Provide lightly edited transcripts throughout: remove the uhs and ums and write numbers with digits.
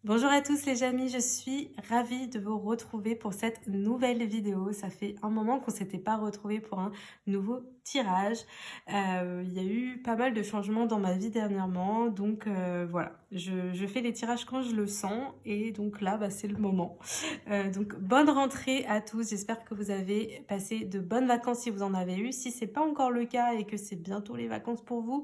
Bonjour à tous les amis, je suis ravie de vous retrouver pour cette nouvelle vidéo. Ça fait un moment qu'on ne s'était pas retrouvés pour un nouveau tirage. Il y a eu pas mal de changements dans ma vie dernièrement, donc voilà. Je fais les tirages quand je le sens et donc là, c'est le moment. Donc bonne rentrée à tous, j'espère que vous avez passé de bonnes vacances si vous en avez eu. Si c'est pas encore le cas et que c'est bientôt les vacances pour vous,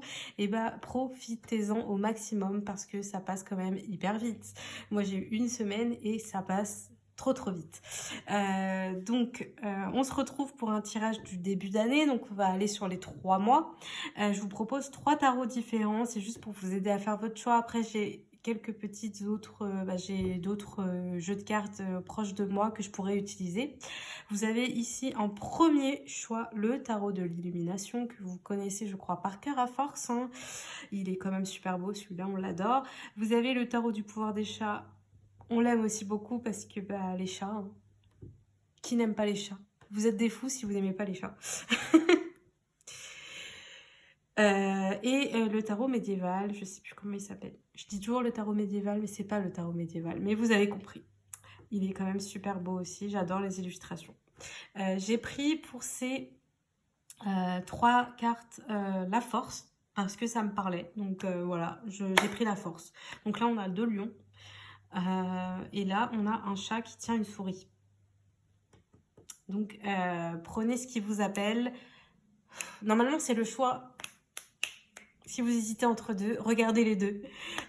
profitez-en au maximum parce que ça passe quand même hyper vite. Moi, j'ai eu une semaine et ça passe trop vite. On se retrouve pour un tirage du début d'année. Donc, on va aller sur les 3 mois. Je vous propose 3 tarots différents. C'est juste pour vous aider à faire votre choix. Après, j'ai quelques petites autres, j'ai d'autres jeux de cartes proches de moi que je pourrais utiliser. Vous avez ici en premier choix le tarot de l'illumination que vous connaissez, je crois, par cœur à force. Hein. Il est quand même super beau, celui-là, on l'adore. Vous avez le tarot du pouvoir des chats. On l'aime aussi beaucoup parce que les chats, hein. Qui n'aime pas les chats? Vous êtes des fous si vous n'aimez pas les chats. Le tarot médiéval, je sais plus comment il s'appelle. Je dis toujours le tarot médiéval, mais c'est pas le tarot médiéval. Mais vous avez compris. Il est quand même super beau aussi. J'adore les illustrations. J'ai pris pour ces 3 cartes la force parce que ça me parlait. Donc voilà, j'ai pris la force. Donc là, on a 2 lions. Et là, on a un chat qui tient une souris. Donc, prenez ce qui vous appelle. Normalement, c'est le choix. Si vous hésitez entre deux, regardez les deux.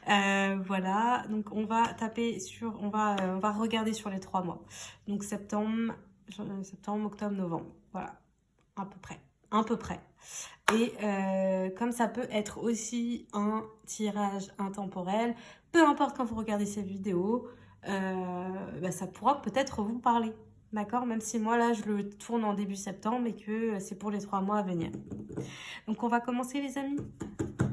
Voilà, donc on va taper sur... on va regarder sur les 3 mois. Donc septembre, octobre, novembre. Voilà, à peu près. À peu près. Et comme ça peut être aussi un tirage intemporel, peu importe quand vous regardez cette vidéo, ça pourra peut-être vous parler. D'accord? Même si moi là je le tourne en début septembre et que c'est pour les 3 mois à venir. Donc on va commencer les amis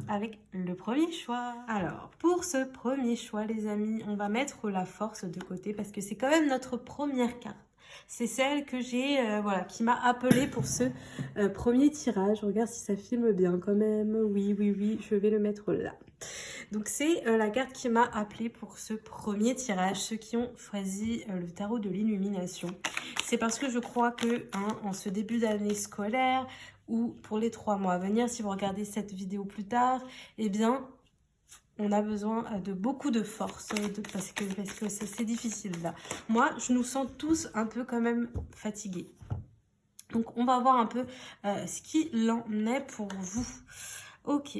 avec le premier choix. Alors pour ce premier choix les amis, on va mettre la force de côté parce que c'est quand même notre première carte. C'est celle que j'ai, qui m'a appelée pour ce premier tirage. Je regarde si ça filme bien quand même. Oui, je vais le mettre là. Donc c'est la carte qui m'a appelée pour ce premier tirage. Ceux qui ont choisi le tarot de l'illumination. C'est parce que je crois que en ce début d'année scolaire ou pour les 3 mois à venir, si vous regardez cette vidéo plus tard, eh bien... on a besoin de beaucoup de force parce que c'est difficile là. Moi, je nous sens tous un peu quand même fatigués. Donc, on va voir un peu ce qu'il en est pour vous. Ok.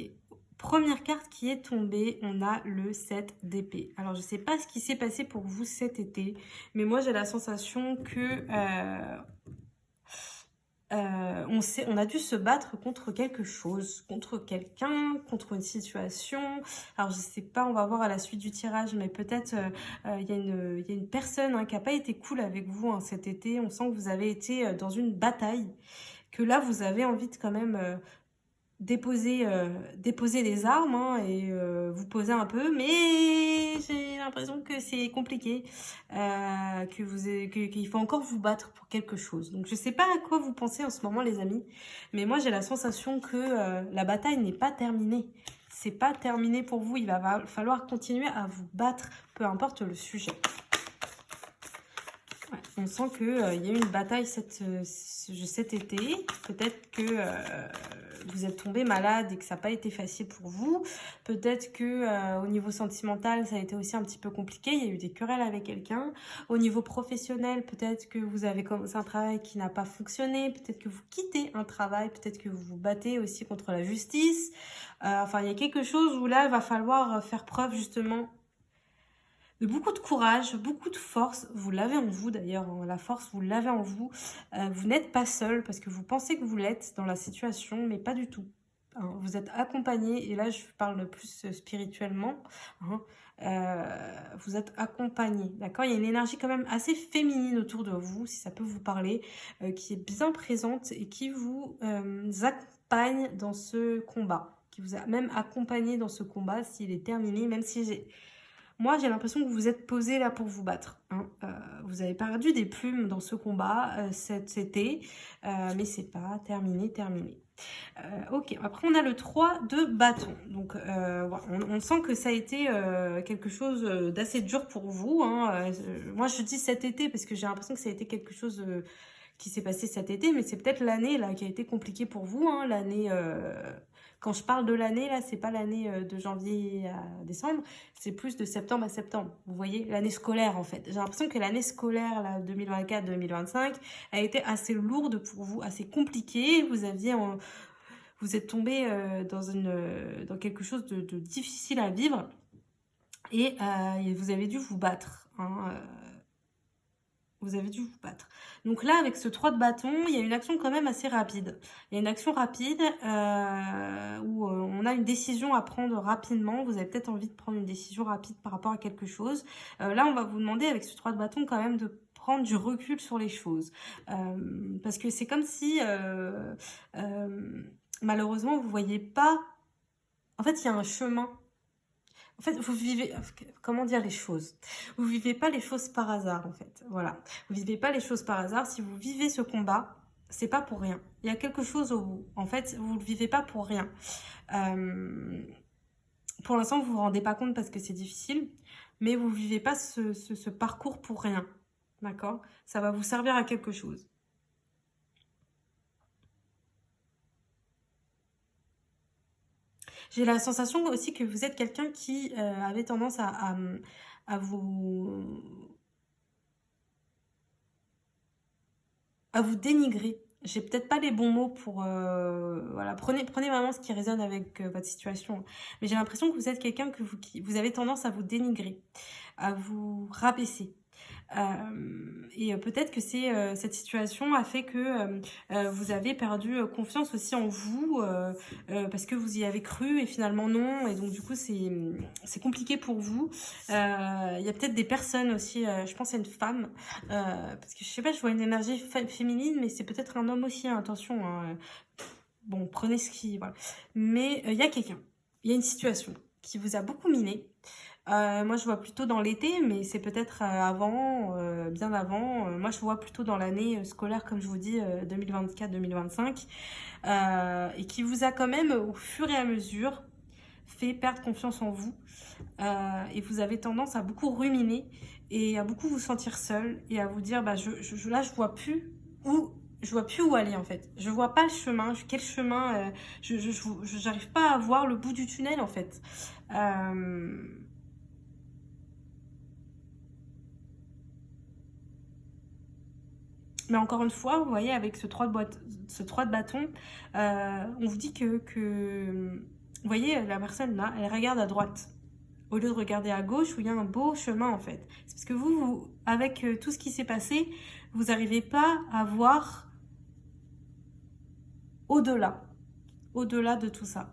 Première carte qui est tombée, on a le 7 d'épée. Alors, je ne sais pas ce qui s'est passé pour vous cet été, mais moi, j'ai la sensation que... on a dû se battre contre quelque chose, contre quelqu'un, contre une situation. Alors, je sais pas, on va voir à la suite du tirage, mais peut-être il y a une personne qui n'a pas été cool avec vous cet été. On sent que vous avez été dans une bataille, que là, vous avez envie de quand même déposer les armes et vous poser un peu, mais j'ai l'impression que c'est compliqué, qu'il faut encore vous battre pour quelque chose. Donc je sais pas à quoi vous pensez en ce moment les amis, mais moi j'ai la sensation que la bataille n'est pas terminée. C'est pas terminé pour vous, il va falloir continuer à vous battre, peu importe le sujet. Ouais, on sent qu'il y a eu une bataille cet été. Peut-être que vous êtes tombé malade et que ça n'a pas été facile pour vous. Peut-être que au niveau sentimental, ça a été aussi un petit peu compliqué. Il y a eu des querelles avec quelqu'un. Au niveau professionnel, peut-être que vous avez commencé un travail qui n'a pas fonctionné. Peut-être que vous quittez un travail. Peut-être que vous vous battez aussi contre la justice. Enfin, il y a quelque chose où là, il va falloir faire preuve justement de beaucoup de courage, beaucoup de force. Vous l'avez en vous d'ailleurs, hein, la force, vous l'avez en vous. Vous n'êtes pas seul parce que vous pensez que vous l'êtes dans la situation, mais pas du tout. Hein, vous êtes accompagné, et là je parle plus spirituellement. Hein, vous êtes accompagné, d'accord? Il y a une énergie quand même assez féminine autour de vous, si ça peut vous parler, qui est bien présente et qui vous accompagne dans ce combat, qui vous a même accompagné dans ce combat s'il est terminé, même si j'ai... Moi, j'ai l'impression que vous vous êtes posé là pour vous battre. Hein. Vous avez perdu des plumes dans ce combat cet été, mais c'est pas terminé. Ok, après on a le 3 de bâton. Donc voilà, on sent que ça a été quelque chose d'assez dur pour vous. Hein. Moi je dis cet été parce que j'ai l'impression que ça a été quelque chose qui s'est passé cet été, mais c'est peut-être l'année là qui a été compliquée pour vous. Hein. L'année, quand je parle de l'année là, c'est pas l'année de janvier à décembre, c'est plus de septembre à septembre. Vous voyez, l'année scolaire en fait. J'ai l'impression que l'année scolaire là 2024-2025 a été assez lourde pour vous, assez compliquée. Vous êtes tombé dans quelque chose de difficile à vivre et vous avez dû vous battre. Hein, vous avez dû vous battre. Donc là, avec ce 3 de bâton, il y a une action quand même assez rapide. Il y a une action rapide où on a une décision à prendre rapidement. Vous avez peut-être envie de prendre une décision rapide par rapport à quelque chose. Là, on va vous demander, avec ce 3 de bâton, quand même de prendre du recul sur les choses. Parce que c'est comme si... malheureusement, vous voyez pas... En fait, il y a un chemin. En fait, vous vivez... Comment dire les choses? Vous vivez pas les choses par hasard, en fait. Voilà. Vous vivez pas les choses par hasard. Si vous vivez ce combat, c'est pas pour rien. Il y a quelque chose au bout. En fait, vous le vivez pas pour rien. Pour l'instant, vous vous rendez pas compte parce que c'est difficile. Mais vous vivez pas ce parcours pour rien. D'accord? Ça va vous servir à quelque chose. J'ai la sensation aussi que vous êtes quelqu'un qui avait tendance à vous dénigrer. J'ai peut-être pas les bons mots pour... voilà, prenez vraiment ce qui résonne avec votre situation. Mais j'ai l'impression que vous êtes quelqu'un qui vous avez tendance à vous dénigrer, à vous rabaisser. Et peut-être que cette situation a fait que vous avez perdu confiance aussi en vous parce que vous y avez cru et finalement non, et donc du coup c'est compliqué pour vous. Il y a peut-être des personnes aussi, je pense à une femme parce que je sais pas, je vois une énergie féminine, mais c'est peut-être un homme aussi, hein, attention, hein. Bon, prenez ce qui... Voilà. Mais il y a quelqu'un, il y a une situation qui vous a beaucoup miné. Moi, je vois plutôt dans l'été, mais c'est peut-être avant, bien avant. Moi, je vois plutôt dans l'année scolaire, comme je vous dis, 2024-2025, et qui vous a quand même, au fur et à mesure, fait perdre confiance en vous. Et vous avez tendance à beaucoup ruminer et à beaucoup vous sentir seul et à vous dire, bah, là, je vois plus où aller en fait. Je vois pas le chemin, quel chemin, j'arrive pas à voir le bout du tunnel en fait. Mais encore une fois, vous voyez, avec ce 3 de bâton, on vous dit que... Vous voyez, la personne là, elle regarde à droite. Au lieu de regarder à gauche, où il y a un beau chemin en fait. C'est parce que vous avec tout ce qui s'est passé, vous n'arrivez pas à voir au-delà de tout ça.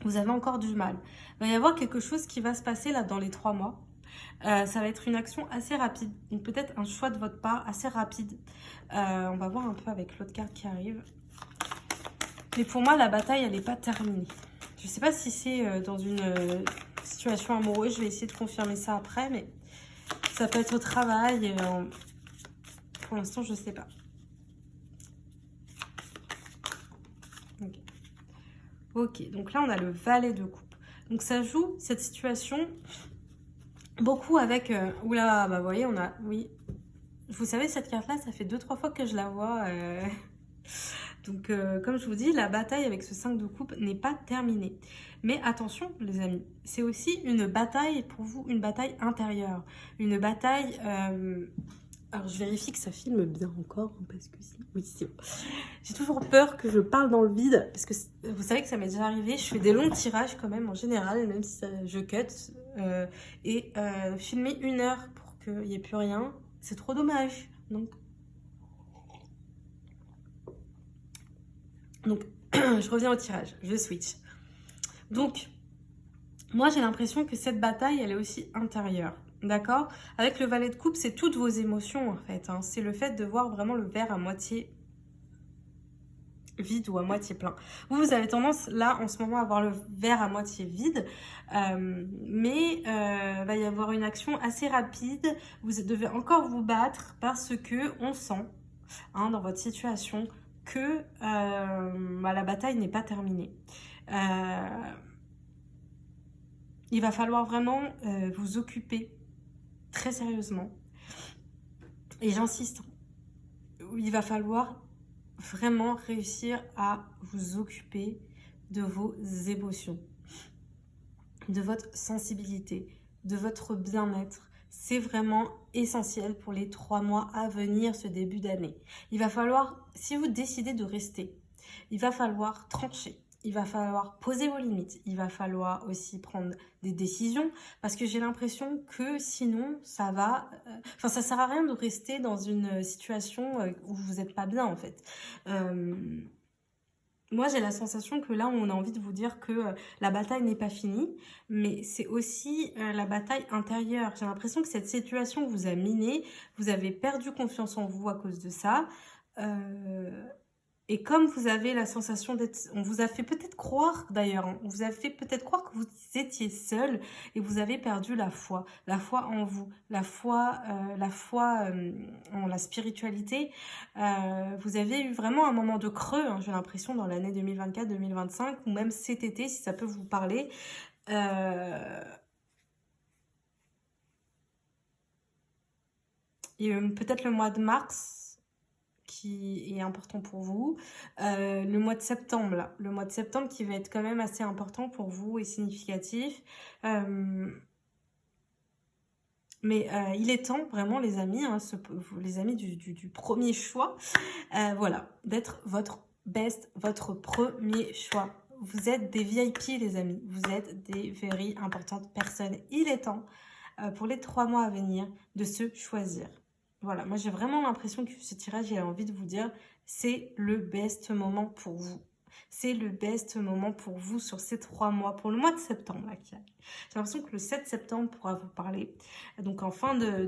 Vous avez encore du mal. Il va y avoir quelque chose qui va se passer là dans les 3 mois. Ça va être une action assez rapide. Donc peut-être un choix de votre part assez rapide. On va voir un peu avec l'autre carte qui arrive. Mais pour moi, la bataille, elle n'est pas terminée. Je ne sais pas si c'est dans une situation amoureuse. Je vais essayer de confirmer ça après. Mais ça peut être au travail. Pour l'instant, je ne sais pas. Ok, donc là, on a le valet de coupe. Donc ça joue, cette situation... Beaucoup avec... oula, bah vous voyez, on a... Oui. Vous savez, cette carte-là, ça fait 2-3 fois que je la vois. Donc, comme je vous dis, la bataille avec ce 5 de coupe n'est pas terminée. Mais attention, les amis, c'est aussi une bataille pour vous, une bataille intérieure. Une bataille... Alors, je vérifie que ça filme bien encore, parce que si... Oui, c'est bon. J'ai toujours peur que je parle dans le vide, parce que vous savez que ça m'est déjà arrivé. Je fais des longs tirages quand même, en général, même si je cut. Filmer 1 heure pour qu'il n'y ait plus rien, c'est trop dommage. Donc je reviens au tirage, je switch. Donc, moi j'ai l'impression que cette bataille, elle est aussi intérieure. D'accord? Avec le valet de coupe, c'est toutes vos émotions en fait. Hein. C'est le fait de voir vraiment le verre à moitié vide ou à moitié plein. Vous avez tendance là en ce moment à voir le verre à moitié vide, mais va y avoir une action assez rapide. Vous devez encore vous battre parce que on sent dans votre situation que la bataille n'est pas terminée. Il va falloir vraiment vous occuper très sérieusement. Et j'insiste, il va falloir vraiment réussir à vous occuper de vos émotions, de votre sensibilité, de votre bien-être. C'est vraiment essentiel pour les 3 mois à venir, ce début d'année. Il va falloir, si vous décidez de rester, il va falloir trancher. Il va falloir poser vos limites. Il va falloir aussi prendre des décisions parce que j'ai l'impression que sinon, ça va... ça sert à rien de rester dans une situation où vous n'êtes pas bien en fait. Moi, j'ai la sensation que là, on a envie de vous dire que la bataille n'est pas finie, mais c'est aussi la bataille intérieure. J'ai l'impression que cette situation vous a miné, vous avez perdu confiance en vous à cause de ça. Et comme vous avez la sensation d'être... On vous a fait peut-être croire, d'ailleurs, on vous a fait peut-être croire que vous étiez seul et vous avez perdu la foi en vous, la foi en la spiritualité. Vous avez eu vraiment un moment de creux, j'ai l'impression, dans l'année 2024-2025, ou même cet été, si ça peut vous parler. Et peut-être le mois de mars qui est important pour vous, le mois de septembre là, le mois de septembre qui va être quand même assez important pour vous et significatif, mais il est temps vraiment les amis, les amis du premier choix, voilà, d'être votre best, votre premier choix. Vous êtes des VIP les amis, vous êtes des very importantes personnes. Il est temps pour les 3 mois à venir de se choisir. Voilà, moi j'ai vraiment l'impression que ce tirage, il a envie de vous dire, c'est le best moment pour vous. C'est le best moment pour vous sur ces 3 mois, pour le mois de septembre. J'ai l'impression que le 7 septembre pourra vous parler. Donc en fin de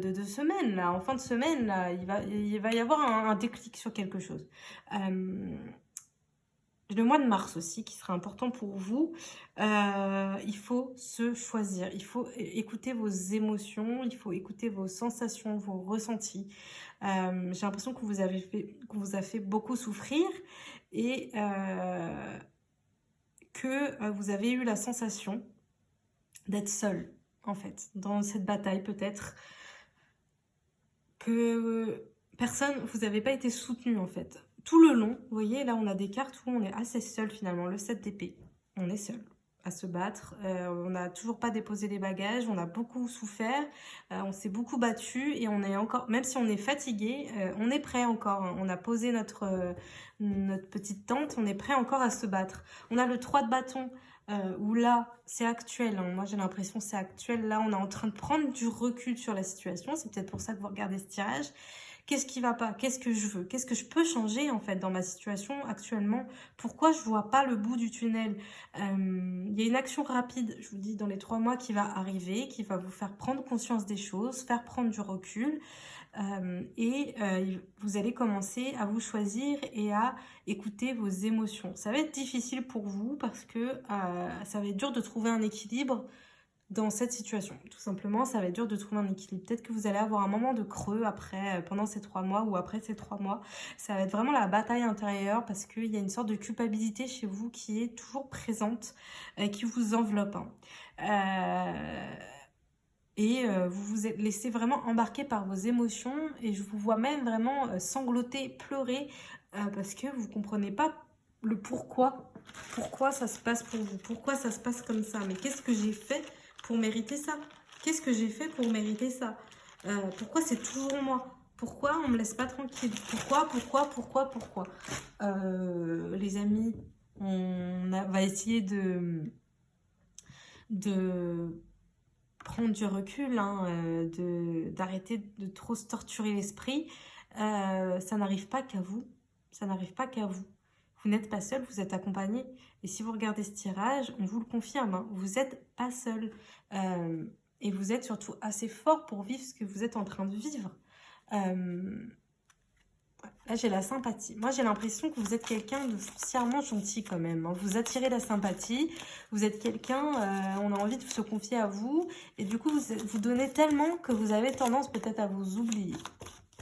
semaine, là, il va y avoir un déclic sur quelque chose. Le mois de mars aussi, qui sera important pour vous, il faut se choisir, il faut écouter vos émotions, il faut écouter vos sensations, vos ressentis. J'ai l'impression que vous a fait beaucoup souffrir et que vous avez eu la sensation d'être seul, en fait, dans cette bataille peut-être, que personne, vous n'avez pas été soutenu en fait. Tout le long, vous voyez, là on a des cartes où on est assez seul finalement, le 7 d'épée. On est seul à se battre, on n'a toujours pas déposé les bagages, on a beaucoup souffert, on s'est beaucoup battu et on est encore, même si on est fatigué, on est prêt encore, hein. On a posé notre petite tente, on est prêt encore à se battre. On a le 3 de bâton, où là, c'est actuel, hein. Moi j'ai l'impression que c'est actuel, là on est en train de prendre du recul sur la situation, c'est peut-être pour ça que vous regardez ce tirage. Qu'est-ce qui va pas? Qu'est-ce que je veux? Qu'est-ce que je peux changer en fait dans ma situation actuellement? Pourquoi je vois pas le bout du tunnel? Il y a une action rapide, je vous dis, dans les 3 mois qui va arriver, qui va vous faire prendre conscience des choses, faire prendre du recul. Vous allez commencer à vous choisir et à écouter vos émotions. Ça va être difficile pour vous parce que ça va être dur de trouver un équilibre dans cette situation. Tout simplement, ça va être dur de trouver un équilibre. Peut-être que vous allez avoir un moment de creux après, pendant ces 3 mois ou après ces 3 mois. Ça va être vraiment la bataille intérieure parce qu'il y a une sorte de culpabilité chez vous qui est toujours présente, qui vous enveloppe. Vous vous êtes laissé vraiment embarquer par vos émotions et je vous vois même vraiment sangloter, pleurer parce que vous ne comprenez pas le pourquoi ça se passe pour vous, pourquoi ça se passe comme ça. Mais qu'est-ce que j'ai fait pour mériter ça? Qu'est-ce que j'ai fait pour mériter ça? Pourquoi c'est toujours moi? Pourquoi on me laisse pas tranquille? Pourquoi les amis, va essayer de prendre du recul, d'arrêter de trop se torturer l'esprit. Ça n'arrive pas qu'à vous. Ça n'arrive pas qu'à vous. Vous n'êtes pas seul, vous êtes accompagné. Et si vous regardez ce tirage, on vous le confirme, hein, vous n'êtes pas seul. Et vous êtes surtout assez fort pour vivre ce que vous êtes en train de vivre. Là, j'ai la sympathie. Moi, j'ai l'impression que vous êtes quelqu'un de foncièrement gentil quand même, hein. Vous attirez la sympathie. Vous êtes quelqu'un, on a envie de se confier à vous. Et du coup, vous donnez tellement que vous avez tendance peut-être à vous oublier.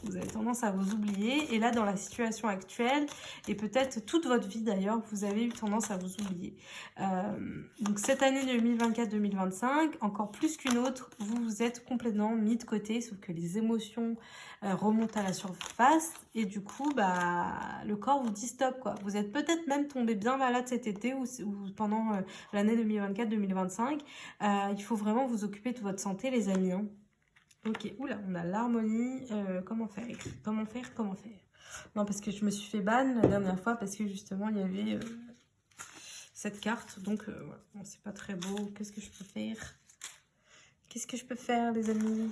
Vous avez tendance à vous oublier. Et là, dans la situation actuelle, et peut-être toute votre vie d'ailleurs, vous avez eu tendance à vous oublier. Donc cette année 2024-2025, encore plus qu'une autre, vous vous êtes complètement mis de côté, sauf que les émotions remontent à la surface. Et du coup, bah, le corps vous dit stop, quoi. Vous êtes peut-être même tombé bien malade cet été ou pendant l'année 2024-2025. Il faut vraiment vous occuper de votre santé, les amis, hein. Ok, oula, on a l'harmonie. Comment faire? Comment faire? Comment faire? Non, parce que je me suis fait ban la dernière fois parce que justement il y avait cette carte. Donc, voilà. Bon, c'est pas très beau. Qu'est-ce que je peux faire? Qu'est-ce que je peux faire, les amis?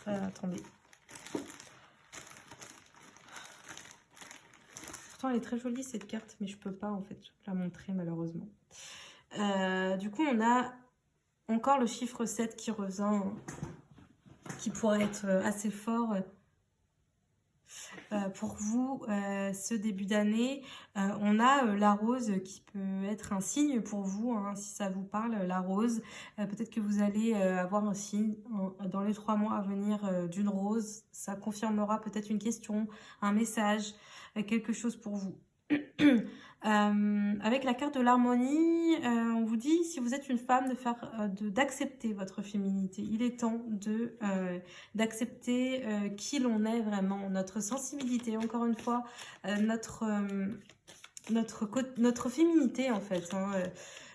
Attendez. Pourtant, elle est très jolie cette carte, mais je peux pas en fait la montrer malheureusement. Du coup, on a encore le chiffre 7 qui revient, qui pourrait être assez fort pour vous ce début d'année. On a la rose qui peut être un signe pour vous, hein, si ça vous parle, la rose. Peut-être que vous allez avoir un signe dans les 3 mois à venir d'une rose. Ça confirmera peut-être une question, un message, quelque chose pour vous. Avec la carte de l'harmonie, on vous dit, si vous êtes une femme, d'accepter votre féminité. Il est temps d'accepter qui l'on est vraiment, notre sensibilité, encore une fois, notre féminité en fait, hein.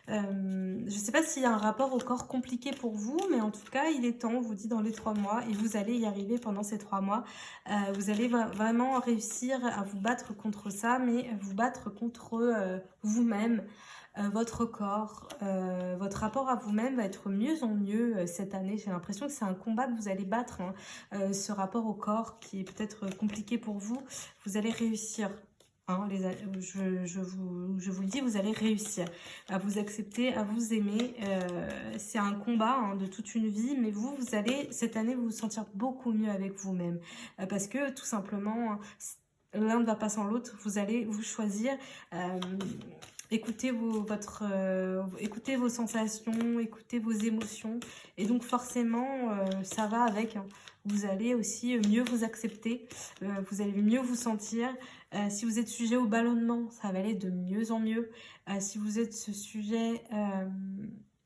Je ne sais pas s'il y a un rapport au corps compliqué pour vous, mais en tout cas, il est temps, on vous dit, dans les 3 mois, et vous allez y arriver pendant ces 3 mois. Vous allez vraiment réussir à vous battre contre ça, mais vous battre contre vous-même, votre corps, votre rapport à vous-même va être mieux en mieux cette année. J'ai l'impression que c'est un combat que vous allez battre, hein. Ce rapport au corps qui est peut-être compliqué pour vous, vous allez réussir. Hein, je vous le dis, vous allez réussir à vous accepter, à vous aimer. C'est un combat, hein, de toute une vie, mais vous allez, cette année, vous sentir beaucoup mieux avec vous-même. Parce que, tout simplement, l'un ne va pas sans l'autre. Vous allez vous choisir. Écoutez écoutez vos sensations, écoutez vos émotions. Et donc, forcément, ça va avec, hein. Vous allez aussi mieux vous accepter, vous allez mieux vous sentir. Si vous êtes sujet au ballonnement, ça va aller de mieux en mieux. Si vous êtes sujet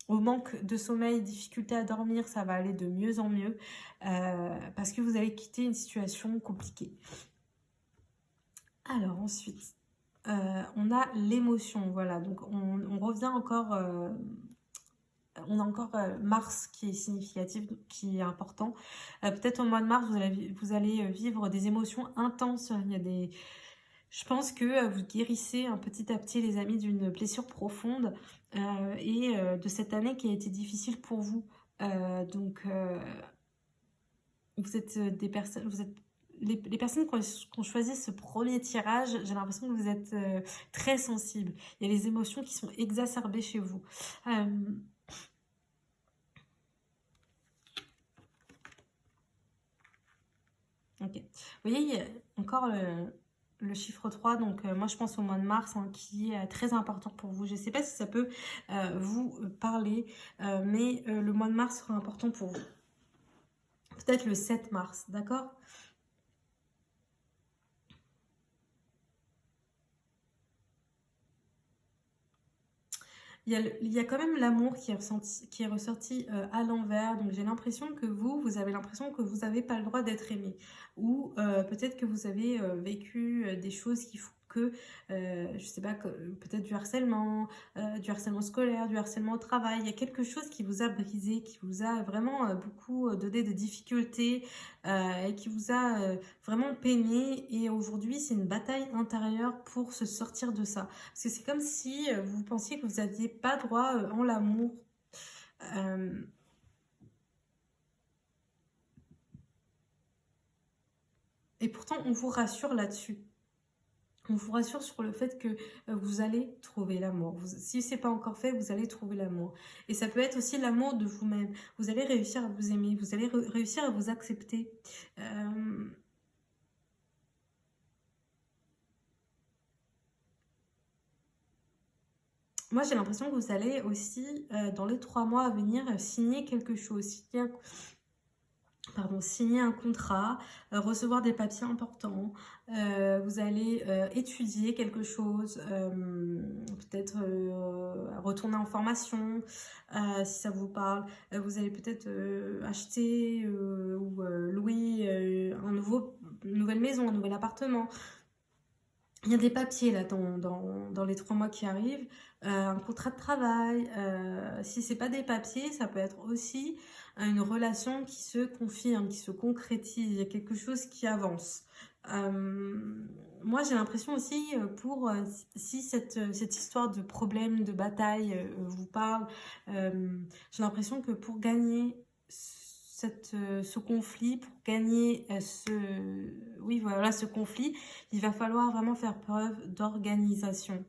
au manque de sommeil, difficulté à dormir, ça va aller de mieux en mieux. Parce que vous allez quitter une situation compliquée. Alors ensuite, on a l'émotion, voilà. Donc on revient encore... on a encore Mars qui est significatif, qui est important. Peut-être au mois de mars, vous allez vivre des émotions intenses. Il y a je pense que vous guérissez petit à petit, les amis, d'une blessure profonde et de cette année qui a été difficile pour vous. Donc, vous êtes des personnes... Les personnes qui ont choisi ce premier tirage, j'ai l'impression que vous êtes très sensibles. Il y a les émotions qui sont exacerbées chez vous. Ok. Vous voyez, il y a encore le chiffre 3, donc moi je pense au mois de mars, hein, qui est très important pour vous. Je ne sais pas si ça peut vous parler, mais le mois de mars sera important pour vous. Peut-être le 7 mars, d'accord ? Il y a quand même l'amour qui est ressorti à l'envers. Donc j'ai l'impression que vous avez l'impression que vous n'avez pas le droit d'être aimé. Ou peut-être que vous avez vécu des choses qui font que, je sais pas, peut-être du harcèlement scolaire, du harcèlement au travail. Il y a quelque chose qui vous a brisé, qui vous a vraiment beaucoup donné de difficultés et qui vous a vraiment peiné. Et aujourd'hui, c'est une bataille intérieure pour se sortir de ça. Parce que c'est comme si vous pensiez que vous n'aviez pas droit en l'amour. Et pourtant, on vous rassure là-dessus. On vous rassure sur le fait que vous allez trouver l'amour. Si ce n'est pas encore fait, vous allez trouver l'amour. Et ça peut être aussi l'amour de vous-même. Vous allez réussir à vous aimer. Vous allez réussir à vous accepter. Moi, j'ai l'impression que vous allez aussi, dans les 3 mois à venir, signer quelque chose. Signer un contrat, recevoir des papiers importants, vous allez étudier quelque chose, peut-être retourner en formation, si ça vous parle. Vous allez peut-être acheter ou louer une nouvelle maison, un nouvel appartement. Il y a des papiers là dans les 3 mois qui arrivent, un contrat de travail. Si c'est pas des papiers, ça peut être aussi une relation qui se confirme, qui se concrétise. Il y a quelque chose qui avance. Moi, j'ai l'impression aussi si cette histoire de problème, de bataille vous parle, j'ai l'impression que pour gagner ce conflit, pour gagner ce conflit, il va falloir vraiment faire preuve d'organisation.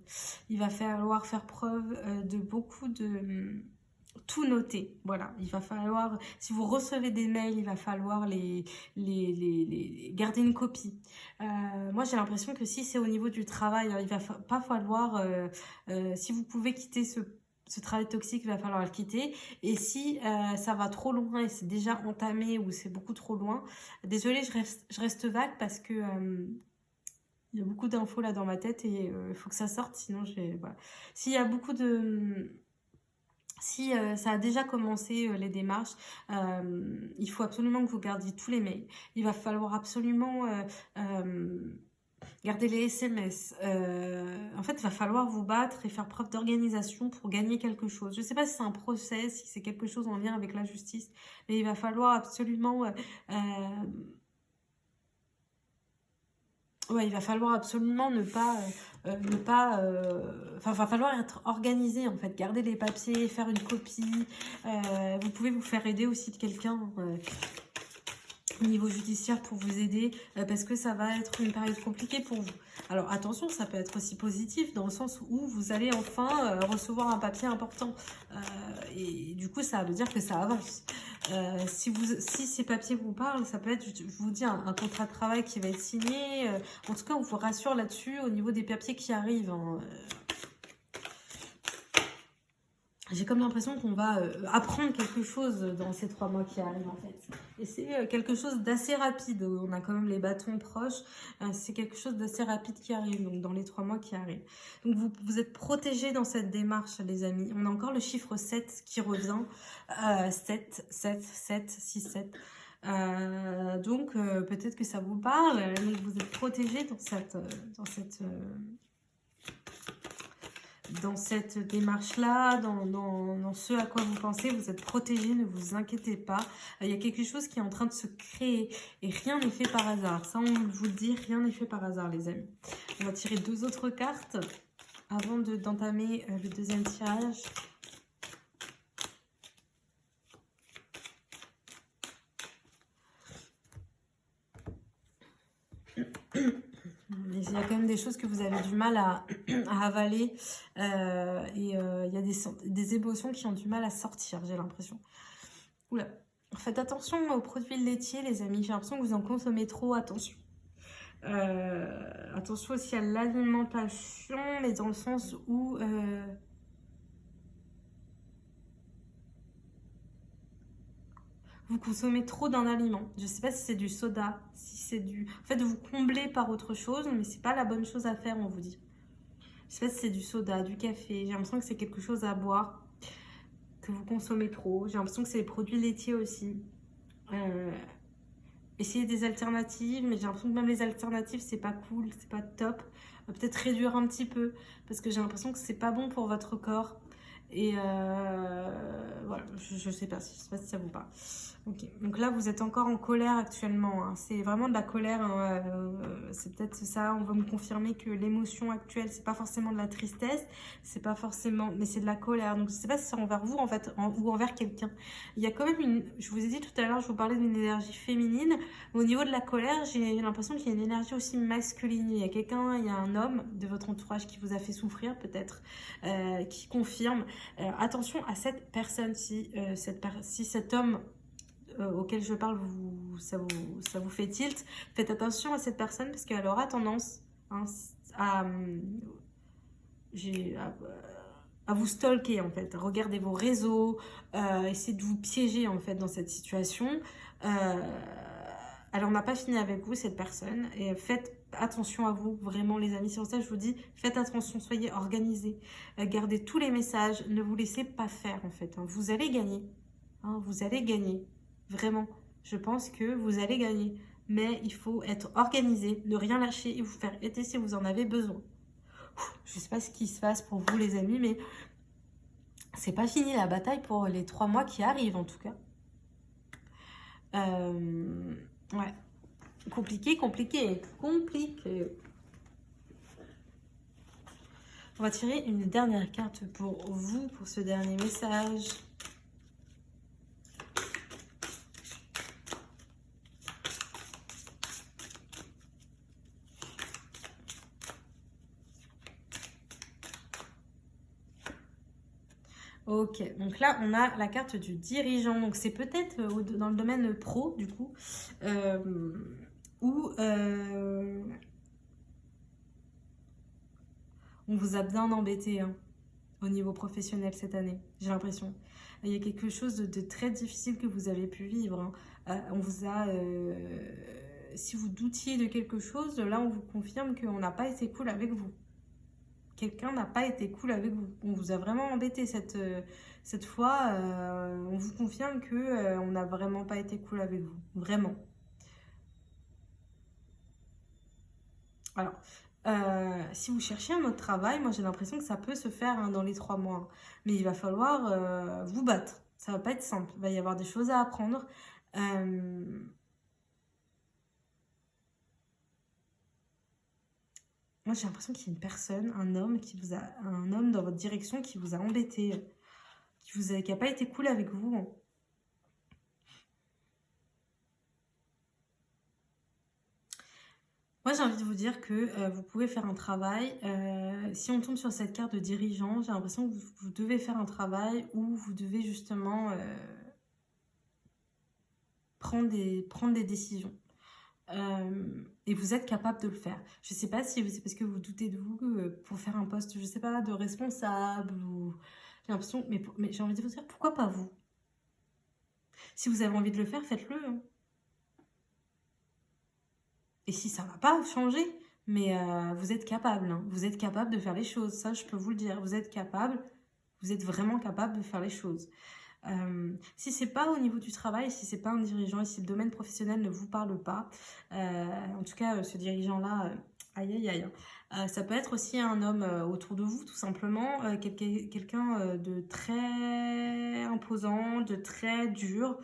Il va falloir faire preuve de beaucoup de tout noter. Voilà, il va falloir, si vous recevez des mails, il va falloir les garder une copie. Moi, j'ai l'impression que si c'est au niveau du travail, il va pas falloir, si vous pouvez quitter ce travail toxique, il va falloir le quitter. Et si ça va trop loin et c'est déjà entamé ou c'est beaucoup trop loin, désolée, je reste vague parce que il y a beaucoup d'infos là dans ma tête et il faut que ça sorte, sinon voilà. S'il y a beaucoup de... Si ça a déjà commencé les démarches, il faut absolument que vous gardiez tous les mails. Il va falloir absolument garder les SMS. En fait, il va falloir vous battre et faire preuve d'organisation pour gagner quelque chose. Je ne sais pas si c'est un process, si c'est quelque chose en lien avec la justice, mais il va falloir absolument... Ouais, il va falloir absolument enfin, va falloir être organisé en fait, garder les papiers, faire une copie. Vous pouvez vous faire aider aussi de quelqu'un au niveau judiciaire pour vous aider parce que ça va être une période compliquée pour vous. Alors attention, ça peut être aussi positif dans le sens où vous allez enfin recevoir un papier important et du coup ça veut dire que ça avance. Si ces papiers vous parlent, ça peut être, je vous dis, un contrat de travail qui va être signé. En tout cas, on vous rassure là-dessus au niveau des papiers qui arrivent. Hein. J'ai comme l'impression qu'on va apprendre quelque chose dans ces 3 mois qui arrivent en fait. Et c'est quelque chose d'assez rapide. On a quand même les bâtons proches. C'est quelque chose d'assez rapide qui arrive, donc dans les 3 mois qui arrivent. Donc vous êtes protégés dans cette démarche, les amis. On a encore le chiffre 7 qui revient. 7, 7, 7, 6, 7. Donc peut-être que ça vous parle. Donc vous êtes protégés dans cette démarche-là, dans ce à quoi vous pensez, vous êtes protégés, ne vous inquiétez pas. Il y a quelque chose qui est en train de se créer et rien n'est fait par hasard. Ça, on vous le dit, rien n'est fait par hasard, les amis. On va tirer 2 autres cartes avant d'entamer le deuxième tirage. Mais il y a quand même des choses que vous avez du mal à avaler il y a des émotions qui ont du mal à sortir, j'ai l'impression. Oula, faites attention aux produits laitiers, les amis. J'ai l'impression que vous en consommez trop, attention. Attention aussi à l'alimentation, mais dans le sens où... vous consommez trop d'un aliment. Je ne sais pas si c'est du soda, si c'est du... En fait, vous comblez par autre chose, mais c'est pas la bonne chose à faire, on vous dit. Je sais pas si c'est du soda, du café. J'ai l'impression que c'est quelque chose à boire, que vous consommez trop. J'ai l'impression que c'est les produits laitiers aussi. Essayez des alternatives, mais j'ai l'impression que même les alternatives, c'est pas cool, c'est pas top. Peut-être réduire un petit peu, parce que j'ai l'impression que c'est pas bon pour votre corps. Et voilà, je sais pas si ça vous parle. Ok, donc là vous êtes encore en colère actuellement, hein. C'est vraiment de la colère, hein. C'est peut-être ça, on va me confirmer que l'émotion actuelle, c'est pas forcément de la tristesse, c'est pas forcément, mais c'est de la colère. Donc je sais pas si c'est envers vous en fait, ou envers quelqu'un. Il y a quand même je vous ai dit tout à l'heure, je vous parlais d'une énergie féminine. Au niveau de la colère, j'ai l'impression qu'il y a une énergie aussi masculine. Il y a quelqu'un, il y a un homme de votre entourage qui vous a fait souffrir peut-être, qui confirme. Attention à cette personne, si cet homme auquel je parle, ça vous fait tilt, faites attention à cette personne parce qu'elle aura tendance hein, à à vous stalker en fait. Regardez vos réseaux, essayez de vous piéger en fait dans cette situation. Alors, on n'a pas fini avec vous, cette personne. Et faites attention à vous, vraiment, les amis. C'est pour ça que je vous dis, faites attention, soyez organisés. Gardez tous les messages. Ne vous laissez pas faire, en fait. Hein. Vous allez gagner. Hein, vous allez gagner. Vraiment. Je pense que vous allez gagner. Mais il faut être organisé, ne rien lâcher et vous faire aider si vous en avez besoin. Je ne sais pas ce qui se passe pour vous, les amis, mais c'est pas fini la bataille pour les 3 mois qui arrivent, en tout cas. Ouais. Compliqué, compliqué, compliqué. On va tirer une dernière carte pour vous, pour ce dernier message. Ok, donc là, on a la carte du dirigeant. Donc, c'est peut-être dans le domaine pro, du coup, où on vous a bien embêté hein, au niveau professionnel cette année, j'ai l'impression. Il y a quelque chose de très difficile que vous avez pu vivre. Hein. On vous a... si vous doutiez de quelque chose, là, on vous confirme qu'on n'a pas été cool avec vous. Quelqu'un n'a pas été cool avec vous. On vous a vraiment embêté cette fois. On vous confirme que on n'a vraiment pas été cool avec vous. Vraiment. Alors, si vous cherchez un autre travail, moi j'ai l'impression que ça peut se faire hein, dans les 3 mois. Mais il va falloir vous battre. Ça va pas être simple. Il va y avoir des choses à apprendre. Moi, j'ai l'impression qu'il y a une personne, un homme dans votre direction qui vous a embêté, qui n'a pas été cool avec vous. Hein. Moi, j'ai envie de vous dire que vous pouvez faire un travail. Si on tombe sur cette carte de dirigeant, j'ai l'impression que vous devez faire un travail où vous devez justement prendre des décisions. Et vous êtes capable de le faire. Je ne sais pas si c'est parce que vous doutez de vous pour faire un poste, je ne sais pas, de responsable ou... J'ai l'impression, mais j'ai envie de vous dire, pourquoi pas vous? Si vous avez envie de le faire, faites-le. Hein. Et si ça ne va pas changer, mais vous êtes capable. Hein. Vous êtes capable de faire les choses, ça je peux vous le dire. Vous êtes capable, vous êtes vraiment capable de faire les choses. Si c'est pas au niveau du travail, si c'est pas un dirigeant et si le domaine professionnel ne vous parle pas, en tout cas ce dirigeant-là, aïe aïe aïe, ça peut être aussi un homme autour de vous tout simplement, quelqu'un de très imposant, de très dur,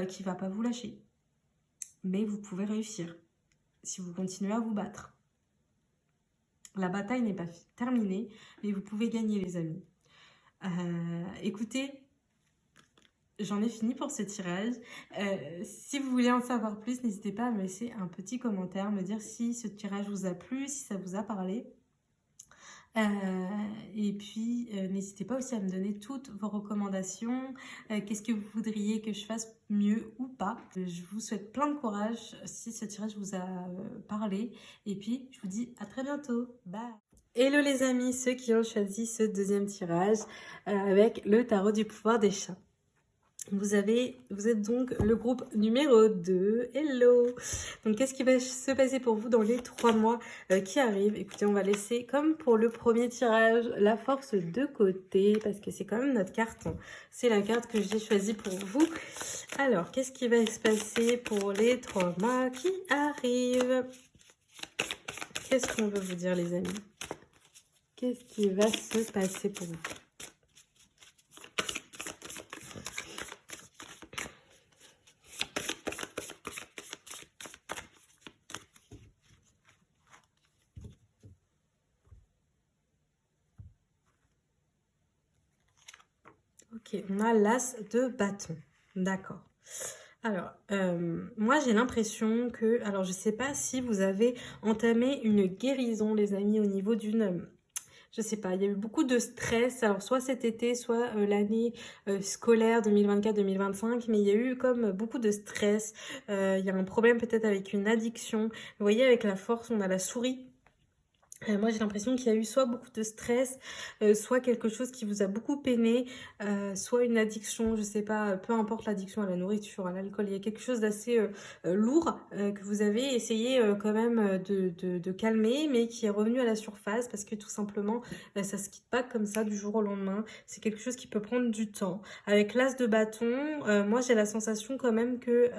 qui va pas vous lâcher. Mais vous pouvez réussir si vous continuez à vous battre. La bataille n'est pas terminée, mais vous pouvez gagner les amis. Écoutez, j'en ai fini pour ce tirage. Si vous voulez en savoir plus, n'hésitez pas à me laisser un petit commentaire, me dire si ce tirage vous a plu, si ça vous a parlé. Et puis, n'hésitez pas aussi à me donner toutes vos recommandations. Qu'est-ce que vous voudriez que je fasse mieux ou pas? Je vous souhaite plein de courage si ce tirage vous a parlé. Et puis, je vous dis à très bientôt. Bye! Hello les amis, ceux qui ont choisi ce deuxième tirage avec le tarot du pouvoir des chats. Vous êtes donc le groupe numéro 2. Hello! Donc, qu'est-ce qui va se passer pour vous dans les 3 mois qui arrivent? Écoutez, on va laisser, comme pour le premier tirage, la force de côté, parce que c'est quand même notre carte. Hein. C'est la carte que j'ai choisie pour vous. Alors, qu'est-ce qui va se passer pour les 3 mois qui arrivent? Qu'est-ce qu'on veut vous dire, les amis? Qu'est-ce qui va se passer pour vous? Ok, on a l'as de bâton. D'accord. Alors, moi j'ai l'impression que... Alors, je ne sais pas si vous avez entamé une guérison, les amis, au niveau d'une... je sais pas, il y a eu beaucoup de stress, alors soit cet été, soit l'année scolaire 2024-2025, mais il y a eu comme beaucoup de stress, il y a un problème peut-être avec une addiction. Vous voyez, avec la force, on a la souris. Moi, j'ai l'impression qu'il y a eu soit beaucoup de stress, soit quelque chose qui vous a beaucoup peiné, soit une addiction, je sais pas, peu importe l'addiction à la nourriture, à l'alcool. Il y a quelque chose d'assez, lourd, que vous avez essayé, quand même, de calmer, mais qui est revenu à la surface parce que tout simplement, ça se quitte pas comme ça du jour au lendemain. C'est quelque chose qui peut prendre du temps. Avec l'as de bâton, moi, j'ai la sensation quand même que,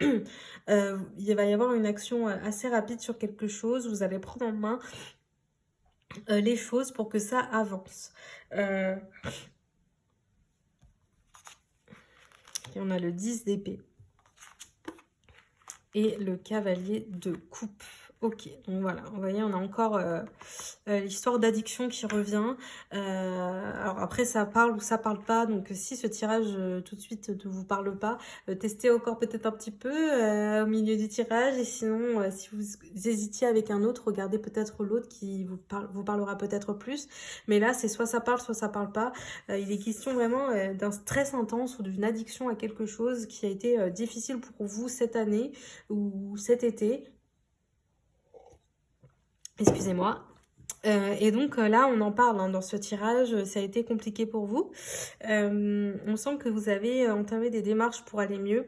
il va y avoir une action, assez rapide sur quelque chose. Vous allez prendre en main les choses pour que ça avance. Euh, et on a le 10 d'épée et le cavalier de coupe. Ok, donc voilà, vous voyez, on a encore l'histoire d'addiction qui revient. Alors après, ça parle ou ça parle pas. Donc si ce tirage tout de suite ne vous parle pas, testez encore peut-être un petit peu au milieu du tirage. Et sinon, si vous hésitiez avec un autre, regardez peut-être l'autre qui vous parlera peut-être plus. Mais là, c'est soit ça parle pas. Il est question vraiment d'un stress intense ou d'une addiction à quelque chose qui a été difficile pour vous cette année ou cet été. Excusez-moi. Et donc là, on en parle hein, dans ce tirage, ça a été compliqué pour vous. On sent que vous avez entamé des démarches pour aller mieux.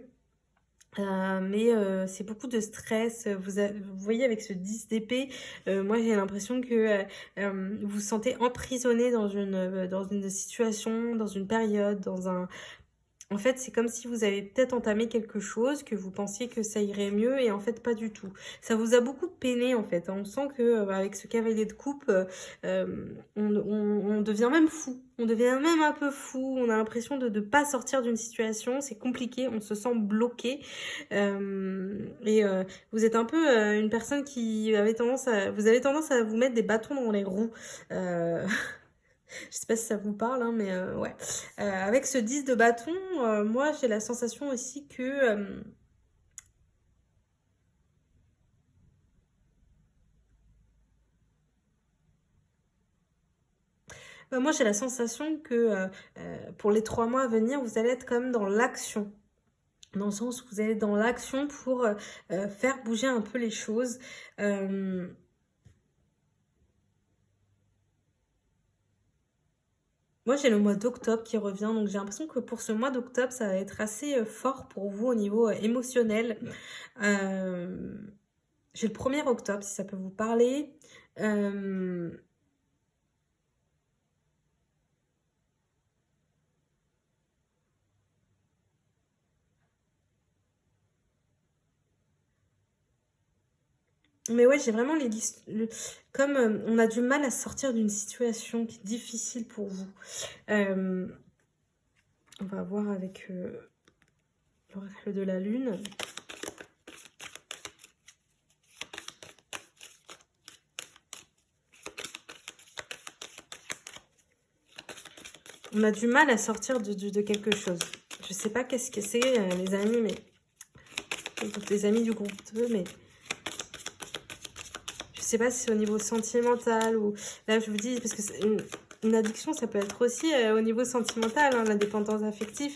Mais c'est beaucoup de stress. Vous voyez avec ce 10 d'épée, moi j'ai l'impression que vous vous sentez emprisonné dans une situation, dans une période, dans un, en fait, c'est comme si vous avez peut-être entamé quelque chose, que vous pensiez que ça irait mieux, et en fait, pas du tout. Ça vous a beaucoup peiné, en fait. On sent que avec ce cavalier de coupe, on devient même fou. On devient même un peu fou. On a l'impression de ne pas sortir d'une situation. C'est compliqué. On se sent bloqué. Vous êtes un peu une personne qui avait vous avez tendance à vous mettre des bâtons dans les roues. Je sais pas si ça vous parle, hein, mais ouais. Avec ce 10 de bâton, moi j'ai la sensation aussi que... moi j'ai la sensation que pour les 3 mois à venir, vous allez être quand même dans l'action. Dans le sens où vous allez être dans l'action pour faire bouger un peu les choses. Moi, j'ai le mois d'octobre qui revient, donc j'ai l'impression que pour ce mois d'octobre, ça va être assez fort pour vous au niveau émotionnel. Euh, j'ai le 1er octobre, si ça peut vous parler. Euh, Mais ouais, j'ai vraiment les listes. Comme on a du mal à sortir d'une situation qui est difficile pour vous. Euh, on va voir avec l'oracle de la lune. On a du mal à sortir de quelque chose. Je sais pas qu'est-ce que c'est, les amis, mais... Les amis du groupe 2, mais... Je sais pas si c'est au niveau sentimental ou... Là, je vous dis, parce que une addiction, ça peut être aussi au niveau sentimental. Hein, la dépendance affective,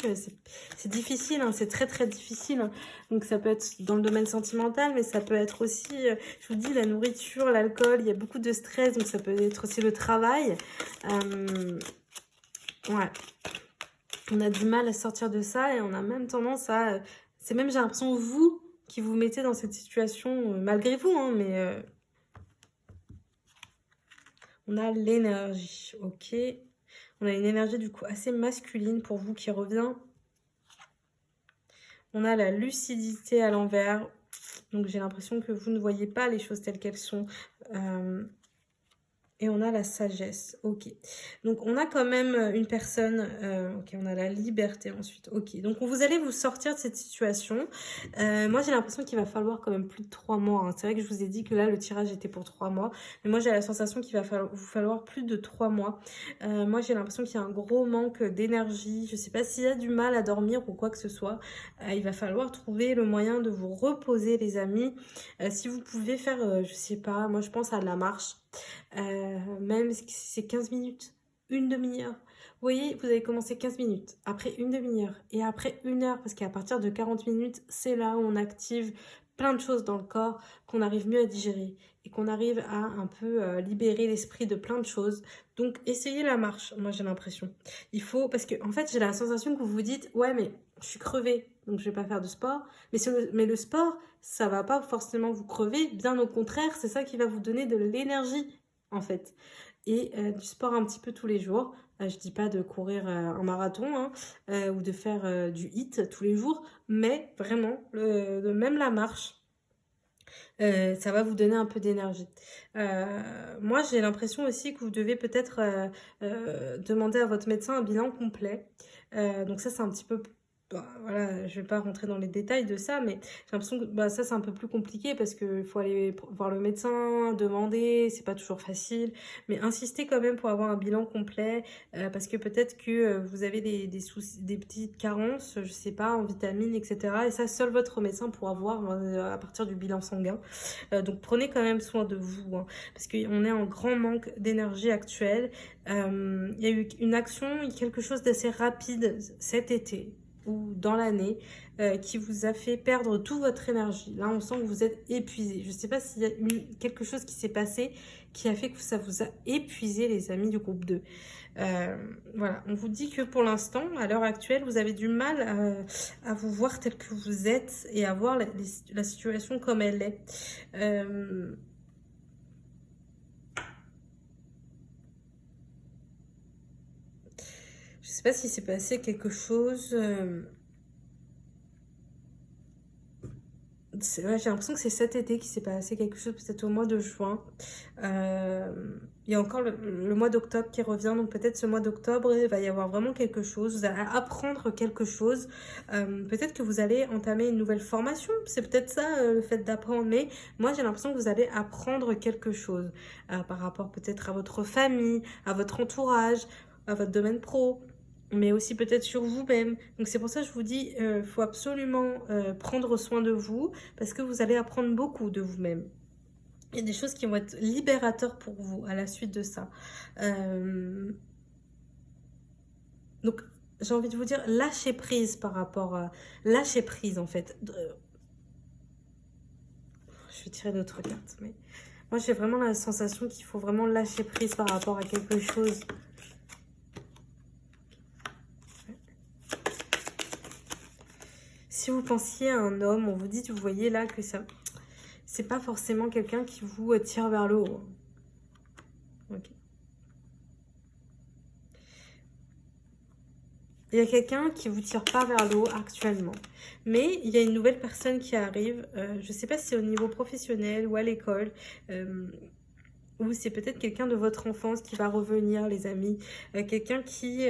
c'est difficile. Hein, c'est très, très difficile. Hein. Donc, ça peut être dans le domaine sentimental, mais ça peut être aussi, je vous dis, la nourriture, l'alcool. Il y a beaucoup de stress, donc ça peut être aussi le travail. Ouais. On a du mal à sortir de ça et on a même tendance à... c'est même, j'ai l'impression, vous qui vous mettez dans cette situation, malgré vous, hein, mais... on a l'énergie, ok. On a une énergie du coup assez masculine pour vous qui revient. On a la lucidité à l'envers. Donc j'ai l'impression que vous ne voyez pas les choses telles qu'elles sont. Et on a la sagesse, ok. Donc on a quand même une personne, ok, on a la liberté ensuite, ok. Donc vous allez vous sortir de cette situation. Moi j'ai l'impression qu'il va falloir quand même plus de 3 mois. Hein. C'est vrai que je vous ai dit que là le tirage était pour 3 mois. Mais moi j'ai la sensation qu'il va vous falloir plus de 3 mois. Moi j'ai l'impression qu'il y a un gros manque d'énergie. Je sais pas s'il y a du mal à dormir ou quoi que ce soit. Il va falloir trouver le moyen de vous reposer les amis. Si vous pouvez faire, je sais pas, moi je pense à de la marche. Même si c'est 15 minutes, une demi-heure. Vous voyez, vous avez commencé 15 minutes, après une demi-heure et après 1 heure, parce qu'à partir de 40 minutes, c'est là où on active plein de choses dans le corps, qu'on arrive mieux à digérer et qu'on arrive à un peu libérer l'esprit de plein de choses. Donc, essayez la marche, moi j'ai l'impression. Il faut, parce que en fait, j'ai la sensation que vous vous dites, ouais, mais je suis crevée, donc je vais pas faire de sport. Mais le sport, ça va pas forcément vous crever, bien au contraire, c'est ça qui va vous donner de l'énergie, en fait. Et du sport un petit peu tous les jours. Je dis pas de courir un marathon hein, ou de faire du hit tous les jours, mais vraiment, même la marche, ça va vous donner un peu d'énergie. Moi, j'ai l'impression aussi que vous devez peut-être demander à votre médecin un bilan complet. Donc ça, c'est un petit peu... Bah, voilà, je vais pas rentrer dans les détails de ça, mais j'ai l'impression que bah, ça, c'est un peu plus compliqué parce qu'il faut aller voir le médecin, demander, c'est pas toujours facile, mais insister quand même pour avoir un bilan complet parce que peut-être que vous avez des soucis, des petites carences, je sais pas, en vitamines, etc. Et ça, seul votre médecin pourra voir à partir du bilan sanguin. Donc prenez quand même soin de vous, hein, parce qu'on est en grand manque d'énergie actuelle. Il y a eu une action, quelque chose d'assez rapide cet été ou dans l'année qui vous a fait perdre toute votre énergie. Là, on sent que vous êtes épuisé. Je ne sais pas s'il y a quelque chose qui s'est passé qui a fait que ça vous a épuisé, les amis du groupe 2. Voilà, on vous dit que pour l'instant, à l'heure actuelle, vous avez du mal à vous voir tel que vous êtes et à voir la situation comme elle est. Je sais pas si s'est passé quelque chose. Ouais, j'ai l'impression que c'est cet été qu'il s'est passé quelque chose, peut-être au mois de juin. Il y a encore le mois d'octobre qui revient, donc peut-être ce mois d'octobre, il va y avoir vraiment quelque chose. Vous allez apprendre quelque chose. Peut-être que vous allez entamer une nouvelle formation. C'est peut-être ça, le fait d'apprendre. Mais moi, j'ai l'impression que vous allez apprendre quelque chose par rapport peut-être à votre famille, à votre entourage, à votre domaine pro, mais aussi peut-être sur vous-même. Donc c'est pour ça que je vous dis, faut absolument prendre soin de vous, parce que vous allez apprendre beaucoup de vous-même. Il y a des choses qui vont être libérateurs pour vous à la suite de ça. Donc j'ai envie de vous dire, lâchez prise par rapport à... Lâchez prise en fait. Je vais tirer d'autres cartes, mais moi j'ai vraiment la sensation qu'il faut vraiment lâcher prise par rapport à quelque chose. Si vous pensiez à un homme, on vous dit, vous voyez là que ça... C'est pas forcément quelqu'un qui vous tire vers le haut. Ok. Il y a quelqu'un qui vous tire pas vers le haut actuellement. Mais il y a une nouvelle personne qui arrive. Je sais pas si c'est au niveau professionnel ou à l'école. Ou c'est peut-être quelqu'un de votre enfance qui va revenir, les amis. Quelqu'un qui...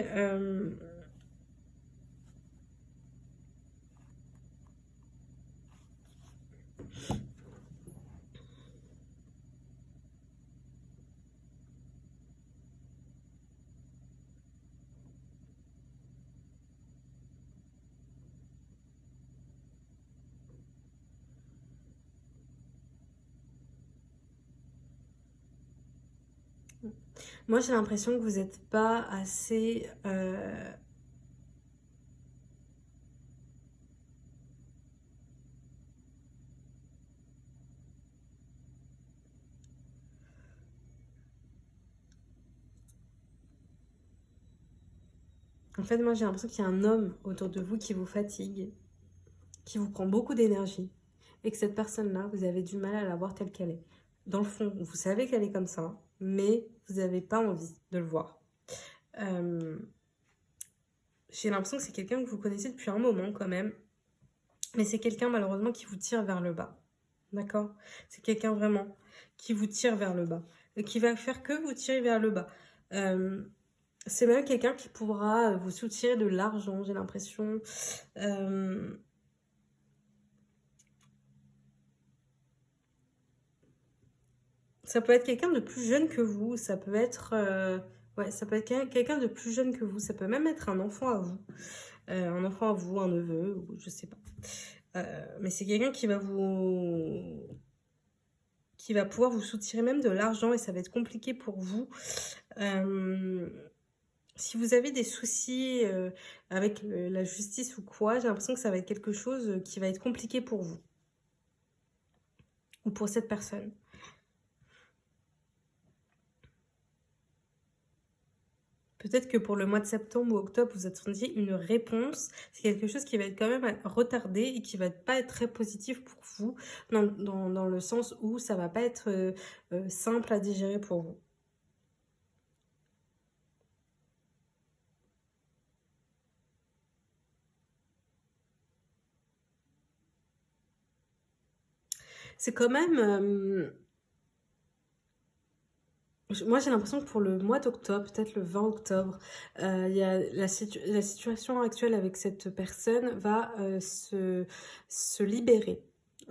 Moi, j'ai l'impression que vous n'êtes pas assez... En fait, moi, j'ai l'impression qu'il y a un homme autour de vous qui vous fatigue, qui vous prend beaucoup d'énergie, et que cette personne-là, vous avez du mal à la voir telle qu'elle est. Dans le fond, vous savez qu'elle est comme ça, mais vous n'avez pas envie de le voir. J'ai l'impression que c'est quelqu'un que vous connaissez depuis un moment quand même, mais c'est quelqu'un malheureusement qui vous tire vers le bas. D'accord? C'est quelqu'un vraiment qui vous tire vers le bas, et qui va faire que vous tirer vers le bas. C'est même quelqu'un qui pourra vous soutirer de l'argent, j'ai l'impression. Ça peut être quelqu'un de plus jeune que vous, ça peut être... ouais, ça peut être quelqu'un de plus jeune que vous, ça peut même être un enfant à vous. Un enfant à vous, un neveu, ou je sais pas. Mais c'est quelqu'un qui va vous... qui va pouvoir vous soutirer même de l'argent et ça va être compliqué pour vous. Si vous avez des soucis avec la justice ou quoi, j'ai l'impression que ça va être quelque chose qui va être compliqué pour vous. ou pour cette personne. Peut-être que pour le mois de septembre ou octobre, vous attendiez une réponse. C'est quelque chose qui va être quand même retardé et qui va pas être très positif pour vous, dans le sens où ça va pas être simple à digérer pour vous. C'est quand même... moi, j'ai l'impression que pour le mois d'octobre, peut-être le 20 octobre, il y a la situation actuelle avec cette personne va se libérer.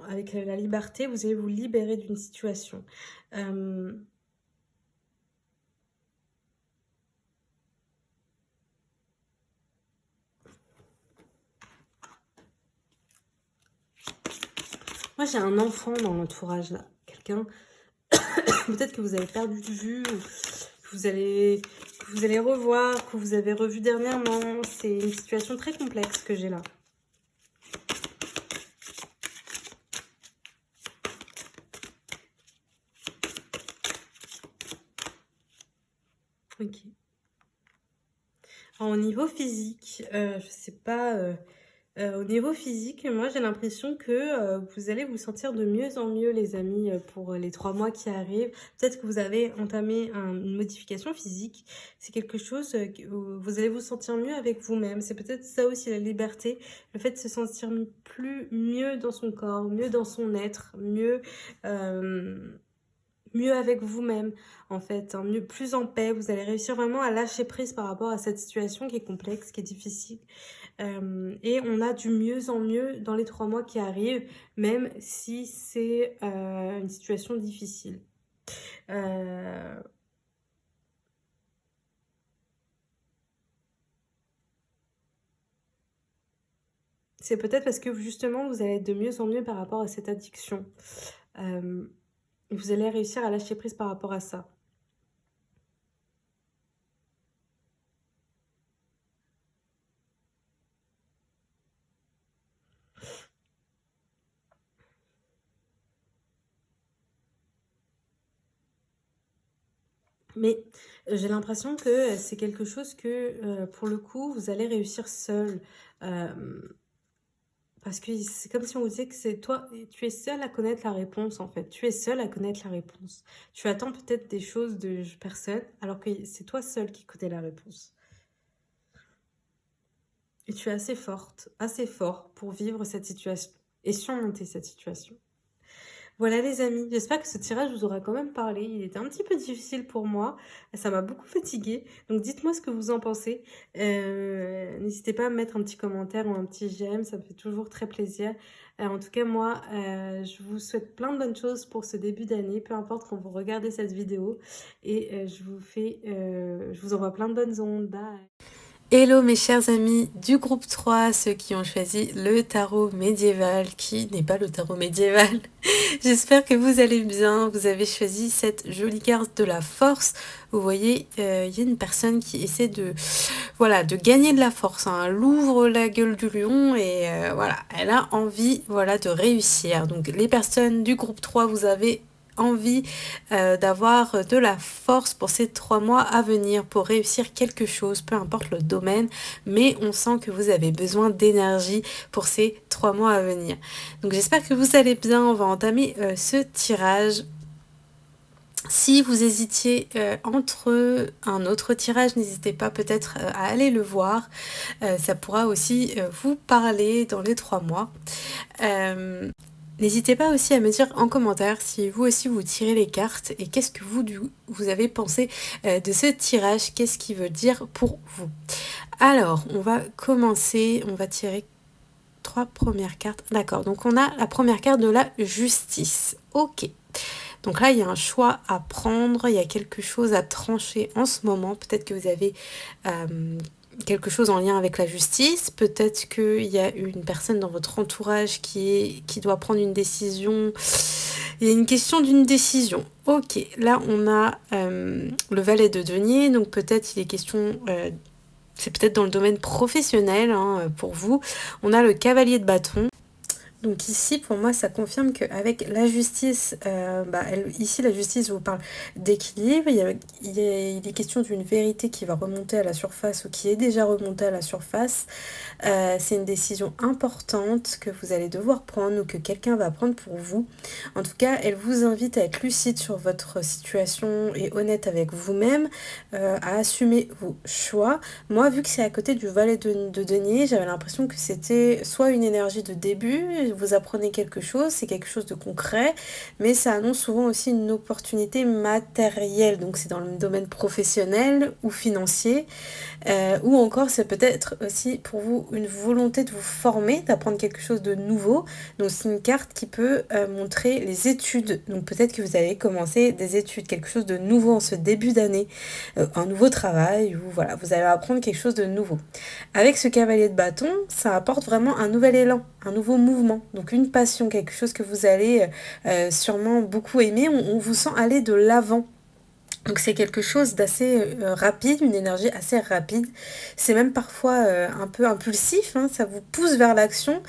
Avec la liberté, vous allez vous libérer d'une situation. Moi, j'ai un enfant dans l'entourage, là. Quelqu'un, peut-être que vous avez perdu de vue, ou que vous allez revoir, que vous avez revu dernièrement. C'est une situation très complexe que j'ai là. Ok. Alors, au niveau physique, je sais pas... au niveau physique, moi j'ai l'impression que vous allez vous sentir de mieux en mieux, les amis, pour les 3 mois qui arrivent. Peut-être que vous avez entamé une modification physique. C'est quelque chose où vous allez vous sentir mieux avec vous-même. C'est peut-être ça aussi la liberté, le fait de se sentir mieux dans son corps, mieux dans son être, mieux avec vous-même, en fait, hein, plus en paix. Vous allez réussir vraiment à lâcher prise par rapport à cette situation qui est complexe, qui est difficile. Et on a du mieux en mieux dans les 3 mois qui arrivent, même si c'est une situation difficile. C'est peut-être parce que justement, vous allez être de mieux en mieux par rapport à cette addiction. Vous allez réussir à lâcher prise par rapport à ça. Mais j'ai l'impression que c'est quelque chose que, pour le coup, vous allez réussir seul. Parce que c'est comme si on vous disait que c'est toi, tu es seul à connaître la réponse, en fait. Tu es seul à connaître la réponse. Tu attends peut-être des choses de personne, alors que c'est toi seul qui connais la réponse. Et tu es assez forte, assez fort pour vivre cette situation et surmonter cette situation. Voilà les amis, j'espère que ce tirage vous aura quand même parlé. Il était un petit peu difficile pour moi, ça m'a beaucoup fatiguée. Donc dites-moi ce que vous en pensez. N'hésitez pas à me mettre un petit commentaire ou un petit j'aime, ça me fait toujours très plaisir. En tout cas moi, je vous souhaite plein de bonnes choses pour ce début d'année, peu importe quand vous regardez cette vidéo. Et je vous envoie plein de bonnes ondes. Bye. Hello mes chers amis du groupe 3, ceux qui ont choisi le tarot médiéval, qui n'est pas le tarot médiéval. J'espère que vous allez bien, vous avez choisi cette jolie carte de la force. Vous voyez, il y a une personne qui essaie de gagner de la force. Hein. Elle ouvre la gueule du lion et voilà, elle a envie de réussir. Donc les personnes du groupe 3, vous avez envie d'avoir de la force pour ces 3 mois à venir pour réussir quelque chose, peu importe le domaine, mais on sent que vous avez besoin d'énergie pour ces 3 mois à venir. Donc j'espère que vous allez bien, on va entamer ce tirage. Si vous hésitiez entre un autre tirage, n'hésitez pas peut-être à aller le voir. Ça pourra aussi vous parler dans les 3 mois. N'hésitez pas aussi à me dire en commentaire si vous aussi vous tirez les cartes et qu'est-ce que vous avez pensé de ce tirage, qu'est-ce qu'il veut dire pour vous. Alors, on va commencer, on va tirer 3 premières cartes. D'accord, donc on a la première carte de la justice. Ok. Donc là, il y a un choix à prendre, il y a quelque chose à trancher en ce moment. Peut-être que vous avez quelque chose en lien avec la justice. Peut-être qu'il y a une personne dans votre entourage qui doit prendre une décision. Il y a une question d'une décision. Ok, là on a le valet de denier. Donc peut-être il est question... c'est peut-être dans le domaine professionnel hein, pour vous. On a le cavalier de bâton. Donc ici, pour moi, ça confirme qu'avec la justice, ici, la justice vous parle d'équilibre. Il est question d'une vérité qui va remonter à la surface ou qui est déjà remontée à la surface. C'est une décision importante que vous allez devoir prendre ou que quelqu'un va prendre pour vous. En tout cas, elle vous invite à être lucide sur votre situation et honnête avec vous-même, à assumer vos choix. Moi, vu que c'est à côté du valet de denier, j'avais l'impression que c'était soit une énergie de début, vous apprenez quelque chose, c'est quelque chose de concret, mais ça annonce souvent aussi une opportunité matérielle. Donc c'est dans le domaine professionnel ou financier. Ou encore, c'est peut-être aussi pour vous une volonté de vous former, d'apprendre quelque chose de nouveau. Donc c'est une carte qui peut montrer les études. Donc peut-être que vous allez commencer des études, quelque chose de nouveau en ce début d'année, un nouveau travail, ou voilà, vous allez apprendre quelque chose de nouveau. Avec ce cavalier de bâton, ça apporte vraiment un nouvel élan, un nouveau mouvement. Donc une passion, quelque chose que vous allez sûrement beaucoup aimer. On vous sent aller de l'avant. Donc c'est quelque chose d'assez rapide, une énergie assez rapide. C'est même parfois un peu impulsif, hein, ça vous pousse vers l'action.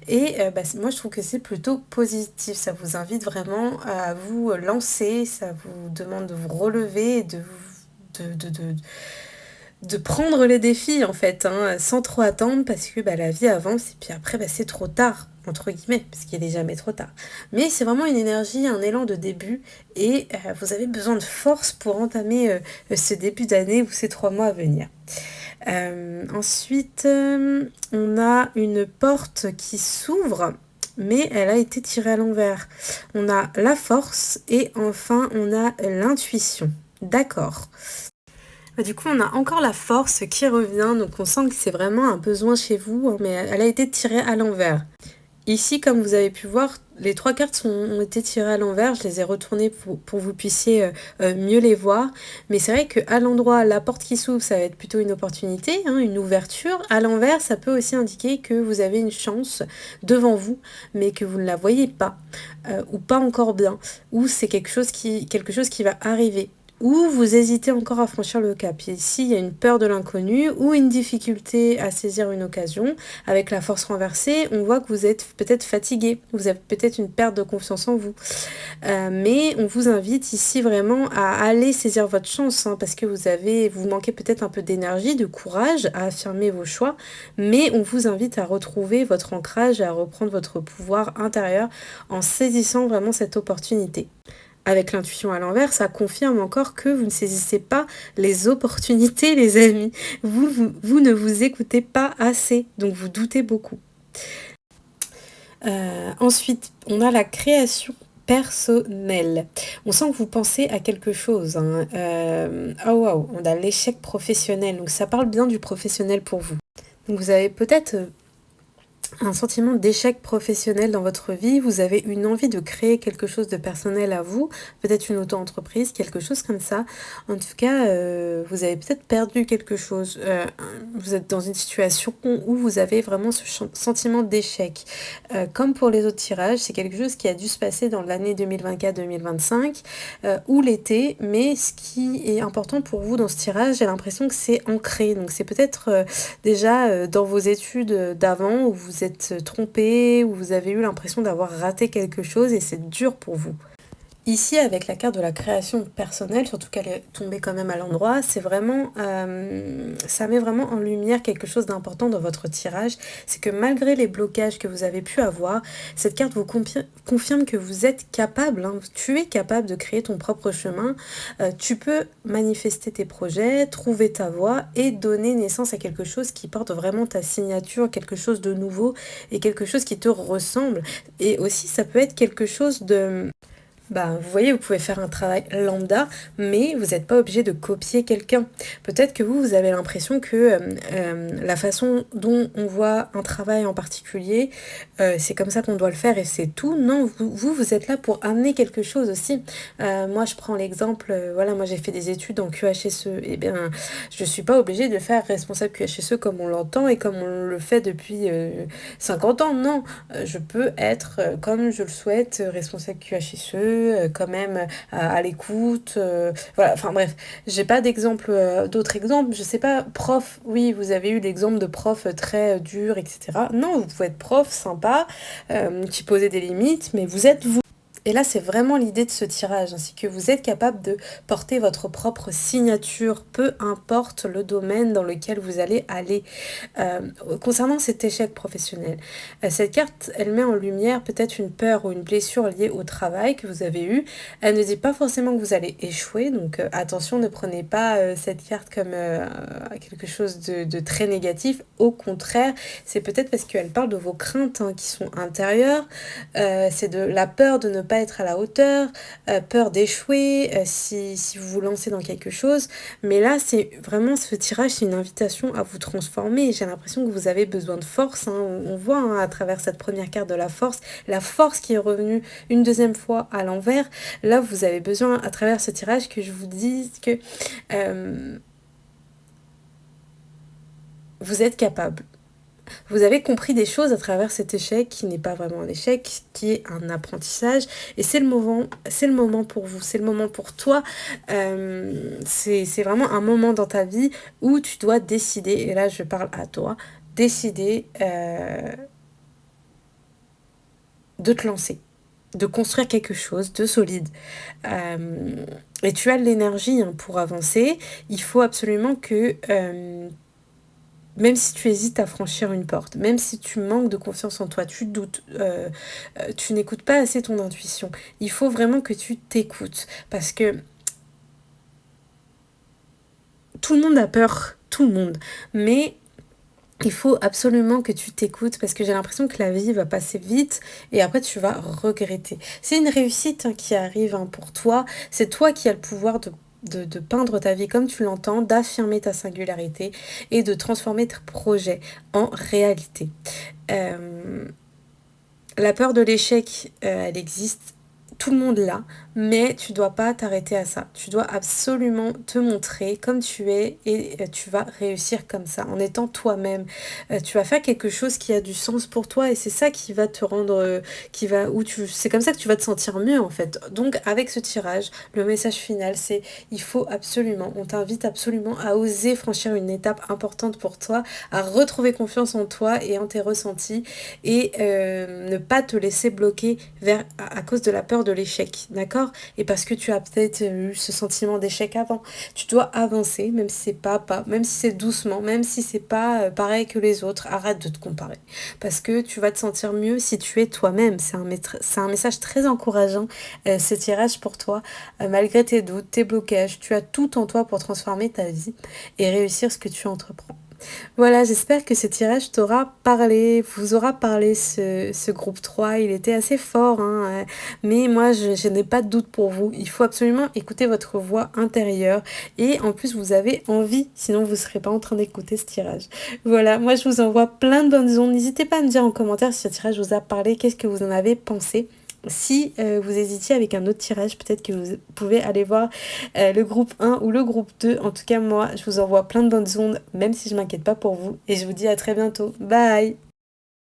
Et moi je trouve que c'est plutôt positif. Ça vous invite vraiment à vous lancer, ça vous demande de vous relever et de prendre les défis en fait, hein, sans trop attendre parce que la vie avance et puis après c'est trop tard, entre guillemets, parce qu'il n'est jamais trop tard. Mais c'est vraiment une énergie, un élan de début et vous avez besoin de force pour entamer ce début d'année ou ces 3 mois à venir. Ensuite, on a une porte qui s'ouvre, mais elle a été tirée à l'envers. On a la force et enfin on a l'intuition. D'accord. Du coup, on a encore la force qui revient, donc on sent que c'est vraiment un besoin chez vous, hein, mais elle a été tirée à l'envers. Ici, comme vous avez pu voir, les 3 cartes ont été tirées à l'envers, je les ai retournées pour que vous puissiez mieux les voir. Mais c'est vrai qu'à l'endroit, la porte qui s'ouvre, ça va être plutôt une opportunité, hein, une ouverture. À l'envers, ça peut aussi indiquer que vous avez une chance devant vous, mais que vous ne la voyez pas, ou pas encore bien, ou c'est quelque chose qui va arriver. Ou vous hésitez encore à franchir le cap. Ici, il y a une peur de l'inconnu ou une difficulté à saisir une occasion. Avec la force renversée, on voit que vous êtes peut-être fatigué, vous avez peut-être une perte de confiance en vous. Mais on vous invite ici vraiment à aller saisir votre chance, hein, parce que vous manquez peut-être un peu d'énergie, de courage à affirmer vos choix, mais on vous invite à retrouver votre ancrage, à reprendre votre pouvoir intérieur en saisissant vraiment cette opportunité. Avec l'intuition à l'envers, ça confirme encore que vous ne saisissez pas les opportunités, les amis. Vous ne vous écoutez pas assez, donc vous doutez beaucoup. Ensuite, on a la création personnelle. On sent que vous pensez à quelque chose, hein. Oh wow, on a l'échec professionnel, donc ça parle bien du professionnel pour vous. Donc vous avez peut-être un sentiment d'échec professionnel dans votre vie, vous avez une envie de créer quelque chose de personnel à vous, peut-être une auto-entreprise, quelque chose comme ça. En tout cas, vous avez peut-être perdu quelque chose. Vous êtes dans une situation où vous avez vraiment ce sentiment d'échec. Comme pour les autres tirages, c'est quelque chose qui a dû se passer dans l'année 2024-2025 ou l'été, mais ce qui est important pour vous dans ce tirage, j'ai l'impression que c'est ancré. Donc c'est peut-être déjà dans vos études d'avant où vous êtes trompé, où vous avez eu l'impression d'avoir raté quelque chose et c'est dur pour vous. Ici, avec la carte de la création personnelle, surtout qu'elle est tombée quand même à l'endroit, c'est vraiment, ça met vraiment en lumière quelque chose d'important dans votre tirage. C'est que malgré les blocages que vous avez pu avoir, cette carte vous confirme que vous êtes capable, hein, tu es capable de créer ton propre chemin. Tu peux manifester tes projets, trouver ta voie et donner naissance à quelque chose qui porte vraiment ta signature, quelque chose de nouveau et quelque chose qui te ressemble. Et aussi, ça peut être quelque chose de... vous voyez, vous pouvez faire un travail lambda, mais vous n'êtes pas obligé de copier quelqu'un. Peut-être que vous avez l'impression que la façon dont on voit un travail en particulier, c'est comme ça qu'on doit le faire et c'est tout. Non, vous êtes là pour amener quelque chose aussi. Moi, je prends l'exemple, moi j'ai fait des études en QHSE. Eh bien, je ne suis pas obligée de faire responsable QHSE comme on l'entend et comme on le fait depuis 50 ans. Non, je peux être, comme je le souhaite, responsable QHSE, peu quand même à l'écoute. Voilà, enfin bref, j'ai pas d'exemple, d'autres exemples. Je sais pas, prof, oui, vous avez eu l'exemple de prof très dur, etc. Non, vous pouvez être prof sympa, qui posait des limites, mais vous êtes vous. Et là, c'est vraiment l'idée de ce tirage, ainsi que vous êtes capable de porter votre propre signature, peu importe le domaine dans lequel vous allez aller. Euh, Concernant cet échec professionnel, cette carte, elle met en lumière peut-être une peur ou une blessure liée au travail que vous avez eu. Elle ne dit pas forcément que vous allez échouer, donc attention, ne prenez pas cette carte comme quelque chose de très négatif. Au contraire, c'est peut-être parce qu'elle parle de vos craintes qui sont intérieures. C'est de la peur de ne pas être à la hauteur, peur d'échouer si vous vous lancez dans quelque chose. Mais là, c'est vraiment ce tirage, c'est une invitation à vous transformer. J'ai l'impression que vous avez besoin de force. On voit à travers cette première carte de la force qui est revenue une deuxième fois à l'envers. Là, vous avez besoin, à travers ce tirage, que je vous dise que vous êtes capable. Vous avez compris des choses à travers cet échec qui n'est pas vraiment un échec, qui est un apprentissage. Et c'est le moment pour vous, c'est le moment pour toi. C'est vraiment un moment dans ta vie où tu dois décider, et là je parle à toi, décider de te lancer, de construire quelque chose de solide. Et tu as l'énergie pour avancer. Il faut absolument que... même si tu hésites à franchir une porte, même si tu manques de confiance en toi, tu doutes, tu n'écoutes pas assez ton intuition, il faut vraiment que tu t'écoutes. Parce que tout le monde a peur, tout le monde. Mais il faut absolument que tu t'écoutes parce que j'ai l'impression que la vie va passer vite et après tu vas regretter. C'est une réussite qui arrive pour toi. C'est toi qui as le pouvoir de peindre ta vie comme tu l'entends, d'affirmer ta singularité et de transformer tes projets en réalité. La peur de l'échec, elle existe. Tout le monde l'a, mais tu dois pas t'arrêter à ça. Tu dois absolument te montrer comme tu es et tu vas réussir comme ça, en étant toi-même. Tu vas faire quelque chose qui a du sens pour toi et c'est ça qui va te rendre, c'est comme ça que tu vas te sentir mieux en fait. Donc avec ce tirage, le message final c'est on t'invite absolument à oser franchir une étape importante pour toi, à retrouver confiance en toi et en tes ressentis et ne pas te laisser bloquer à cause de la peur de l'échec, d'accord? Et parce que tu as peut-être eu ce sentiment d'échec avant. Tu dois avancer, même si c'est pas même si c'est doucement, même si c'est pas pareil que les autres. Arrête de te comparer. Parce que tu vas te sentir mieux si tu es toi-même. C'est un message très encourageant, ce tirage pour toi. Malgré tes doutes, tes blocages, tu as tout en toi pour transformer ta vie et réussir ce que tu entreprends. Voilà, j'espère que ce tirage vous aura parlé ce groupe 3. Il était assez fort, mais moi je n'ai pas de doute pour vous. Il faut absolument écouter votre voix intérieure et en plus vous avez envie, sinon vous ne serez pas en train d'écouter ce tirage. Voilà, moi je vous envoie plein de bonnes ondes. N'hésitez pas à me dire en commentaire si ce tirage vous a parlé, qu'est-ce que vous en avez pensé. Si vous hésitiez avec un autre tirage, peut-être que vous pouvez aller voir le groupe 1 ou le groupe 2. En tout cas, moi, je vous envoie plein de bonnes ondes, même si je m'inquiète pas pour vous. Et je vous dis à très bientôt. Bye!